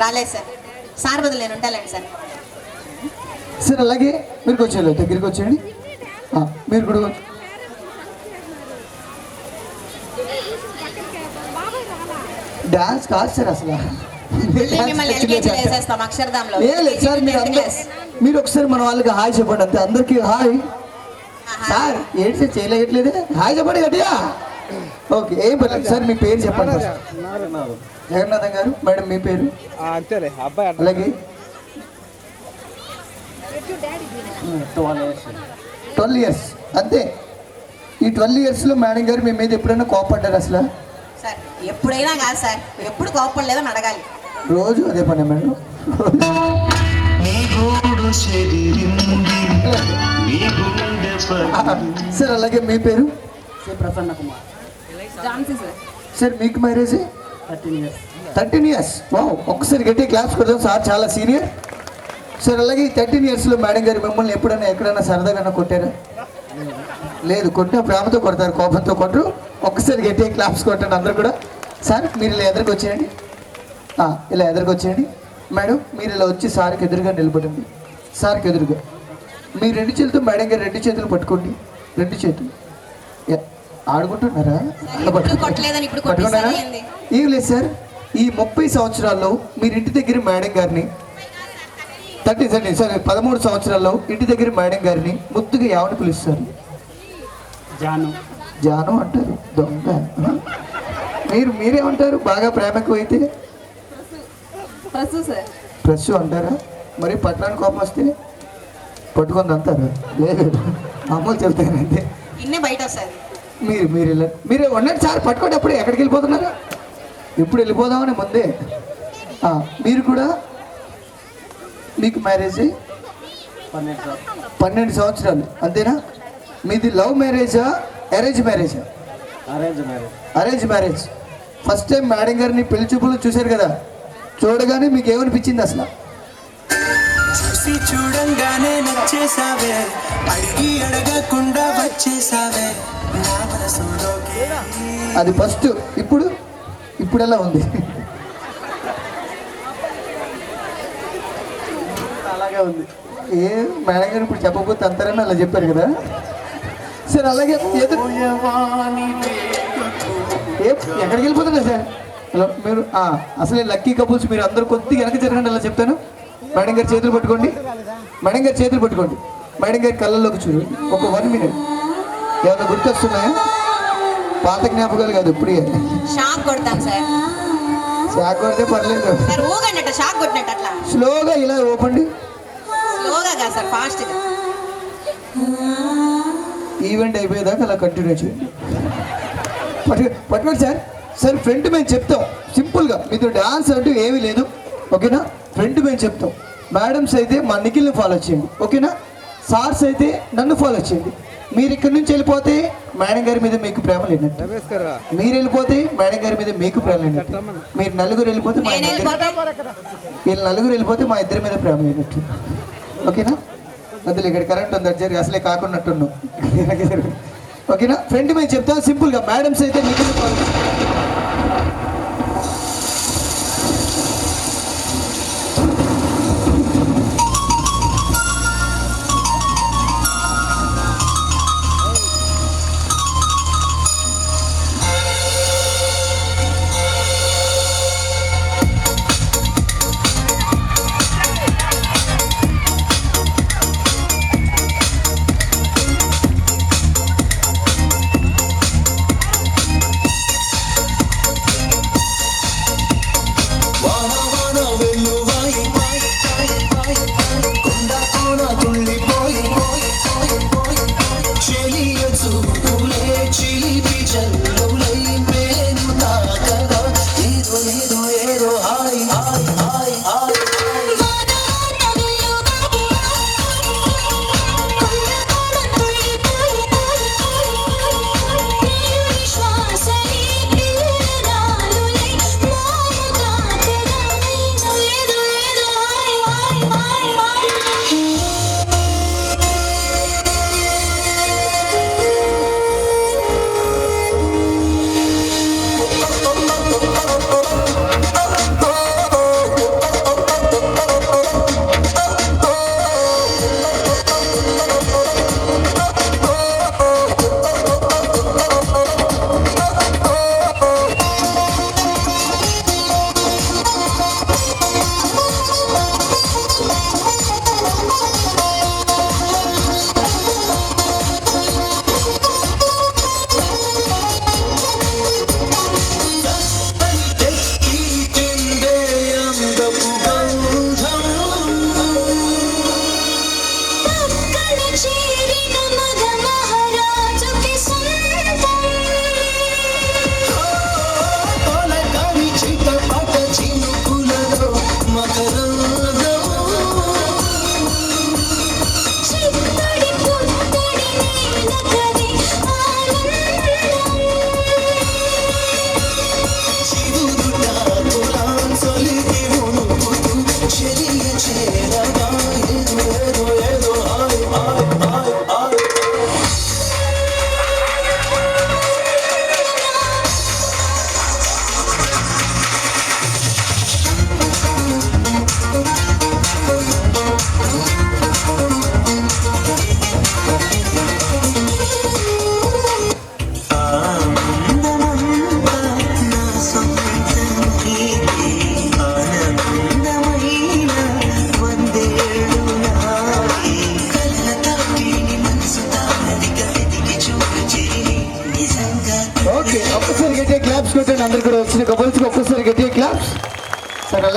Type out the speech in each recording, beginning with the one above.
రాలేదు sir. Sir బదులు నేను ఉంటానండి సార్. సార్ అలాగే మీరు వచ్చేయాలి, దగ్గరికి వచ్చేయండి. మీరు కూడా డాన్స్ కాదు సార్ అసలు. మీరు ఒకసారి మన వాళ్ళకి హాయ్ చెప్పండి అంతే, అందరికి హాయ్. సార్ ఏంటి సార్ చేయలేట్లేదే, హాయ్ చెప్పండి గట్టిగా. ఓకే ఏం పర్లేదు సార్, మీ పేరు చెప్పండి. జగన్నాథం గారు. మేడం మీ పేరు? అలాగే 12 years అంతే. ఈ 12 yearsలో మేడం గారు మీ మీద ఎప్పుడైనా కోపడ్డారు అసలు? సార్ ఎప్పుడైనా కాదు సార్, ఎప్పుడు కోపడలేదని అడగాలి. రోజు అదే పని మేడం. సార్ అలాగే మీ పేరు? ప్రసన్న కుమార్. సార్ మీకు మ్యారేజ్ 13 years. వావ్, ఒక్కసారి గట్టి క్లాస్ కొడదాం, సార్ చాలా సీనియర్. సార్ అలాగే 13 yearsలో మేడం గారు మిమ్మల్ని ఎప్పుడైనా ఎక్కడైనా సరదాగా కొట్టారా? లేదు, కొట్టిన ప్రేమతో కొడతారు, కోపంతో కొట్టరు. ఒక్కసారి గట్టి క్లాప్స్ కొట్టండి అందరు కూడా. సార్ మీరు ఇలా ఎదురుకు వచ్చేయండి, ఇలా ఎదురుకు వచ్చేయండి. మేడం మీరు ఇలా వచ్చి సార్కి ఎదురుగా నిలబడండి. సార్కి ఎదురుగా మీ 2 చేతులతో మేడం గారు 2 చేతులు పట్టుకోండి. 2 చేతులు ఆడుకుంటున్నారా? పట్టుకున్నారా? ఏం లేదు సార్, ఈ 30 సంవత్సరాల్లో మీరు ఇంటి దగ్గర మేడం గారిని 13 సంవత్సరాల్లో ఇంటి దగ్గర మేడం గారిని ముద్దుగా ఏమని పిలుస్తారు? జాను. జాను అంటారు. దొంగ. మీరేమంటారు బాగా ప్రేమకు అయితే? ప్రసు అంటారా? మరి పట్టణానికి కోపం వస్తే పట్టుకుంది అంటారు? లేదు, మామూలు చెప్తానంటే బయట వస్తుంది. మీరు ఉన్నట్టు సార్ పట్టుకోండి. అప్పుడే ఎక్కడికి వెళ్ళిపోతున్నారు? ఇప్పుడు వెళ్ళిపోదామని ముందే. మీరు కూడా మీకు మ్యారేజ్ 12 సంవత్సరాలు అంతేనా? మీది లవ్ మ్యారేజా అరేంజ్ మ్యారేజా? Arrange marriage. First time madam గారిని పెళ్లి చూపులు చూశారు కదా, చూడగానే మీకు ఏమనిపించింది అసలు? చూడంగానే నచ్చేసావే, అడిగి అడగకుండా వచ్చేసావే. అది ఫస్ట్. ఇప్పుడు ఎలా ఉంది? అలాగే ఉంది. ఏ మేడం గారు ఇప్పుడు చెప్పకపోతే అంతారని అలా చెప్పారు కదా సార్. అలాగే ఎక్కడికి వెళ్ళిపోతున్నా సార్? హలో మీరు అసలే లక్కీ కపుల్స్, మీరు అందరూ కొద్దిగా వెనక జరగండి. అలా చెప్తాను. మేడం గారి చేతులు పట్టుకోండి. మేడం గారి చేతులు పట్టుకోండి. మేడం గారి కళ్ళల్లోకి చూడు. ఒక 1 minute. ఏమైనా గుర్తొస్తున్నాయా? పాత జ్ఞాపకాలు కాదు, ఇప్పుడు షాక్ కొడతాను సార్. షాక్ కొడితే పర్లేదు. స్లోగా ఇలా ఓపండి. ఈవెంట్ అయిపోయేదాకా అలా కంటిన్యూ చేయండి. పట్టుకోండి సార్. సార్ ఫ్రెండ్ మేము చెప్తాం సింపుల్గా, మీతో డాన్స్ అంటూ ఏమీ లేదు, ఓకేనా? ఫ్రెండ్ మేము చెప్తాం. మేడమ్స్ అయితే మా నిఖిల్ని ఫాలో చేయండి, ఓకేనా? సార్స్ అయితే నన్ను ఫాలో చేయండి. మీరు ఇక్కడి నుంచి వెళ్ళిపోతే మేడం గారి మీద మీకు ప్రేమ లేనట్టు, మీరు వెళ్ళిపోతే మేడం గారి మీద మీకు ప్రేమ లేనట్టు, మీరు నలుగురు వెళ్ళిపోతే వీళ్ళు నలుగురు వెళ్ళిపోతే మా ఇద్దరి మీద ప్రేమ లేనట్టు, ఓకేనా? అందులో ఇక్కడ కరెంట్ ఉంది, అది జరిగి అసలే కాకున్నట్టున్నాం, ఓకేనా? ఫ్రెండ్ మేము చెప్తాను సింపుల్గా. మేడమ్స్ అయితే నిఖిల్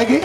అలాగే